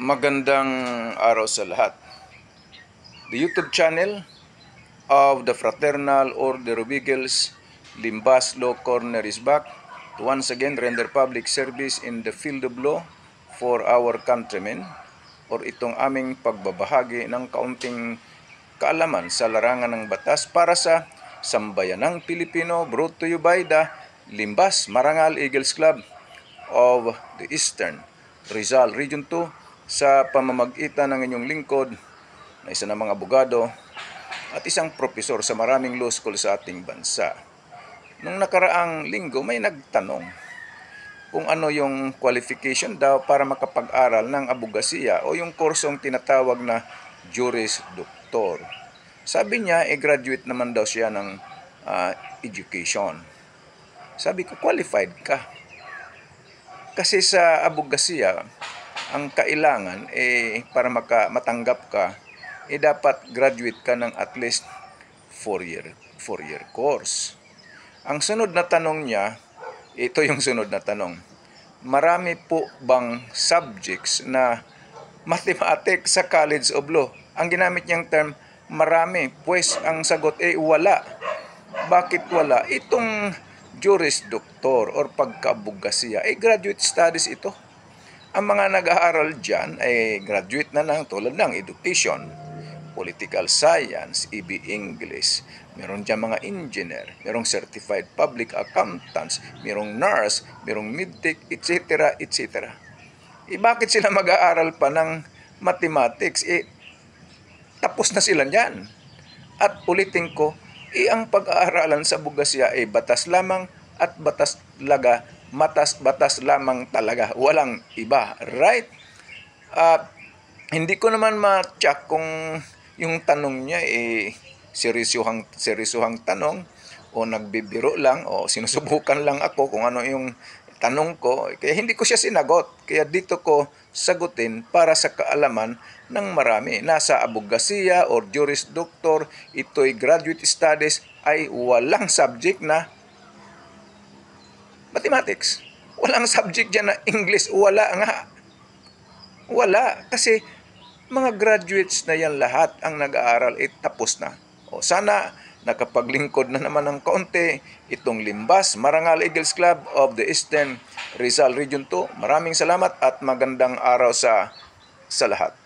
Magandang araw sa lahat. The YouTube channel of the Fraternal Order of Eagles, Limbas Law Corner is back to once again render public service in the field of law for our countrymen, or itong aming pagbabahagi ng kaunting kaalaman sa larangan ng batas para sa sambayanang Pilipino, brought to you by the Limbas Marangal Eagles Club of the Eastern Rizal Region 2 sa pamamagitan ng inyong lingkod na isa ng mga abogado at isang propesor sa maraming law school sa ating bansa. Nung nakaraang linggo may nagtanong kung ano yung qualification daw para makapag-aral ng abogasiya o yung kursong tinatawag na Juris Doctor. Sabi niya, graduate naman daw siya ng education. Sabi ko, qualified ka. Kasi sa abogasiya, ang kailangan para matanggap ka, dapat graduate ka ng at least 4-year course. Ang sunod na tanong niya, ito yung sunod na tanong. Marami po bang subjects na mathematics sa College of Law? Ang ginamit niyang term, marami. Pues ang sagot wala. Bakit wala? Itong Juris Doctor or pagkaabogasiya, graduate studies ito. Ang mga nag-aaral dyan ay graduate na tulad ng education, political science, EB English, meron dyan mga engineer, merong certified public accountants, merong nurse, merong medtech, etc. etc. Bakit sila mag-aaral pa ng mathematics? Tapos na sila dyan. At ulitin ko, ang pag-aaralan sa abogasiya batas lamang at batas lamang talaga, walang iba, right? Hindi ko naman ma-check kung yung tanong niya seryosohang tanong o nagbibiro lang o sinusubukan lang ako kung ano yung tanong ko. Kaya hindi ko siya sinagot. Kaya dito ko sagutin para sa kaalaman ng marami. Nasa abogasiya or Juris Doctor, ito'y graduate studies, ay walang subject na mathematics. Walang subject dyan na English. Wala nga. Wala. Kasi mga graduates na yan lahat ang nag-aaral tapos na. O sana nakapaglingkod na naman ng kaunti itong Limbas Marangal Eagles Club of the Eastern Rizal Region 2. Maraming salamat at magandang araw sa lahat.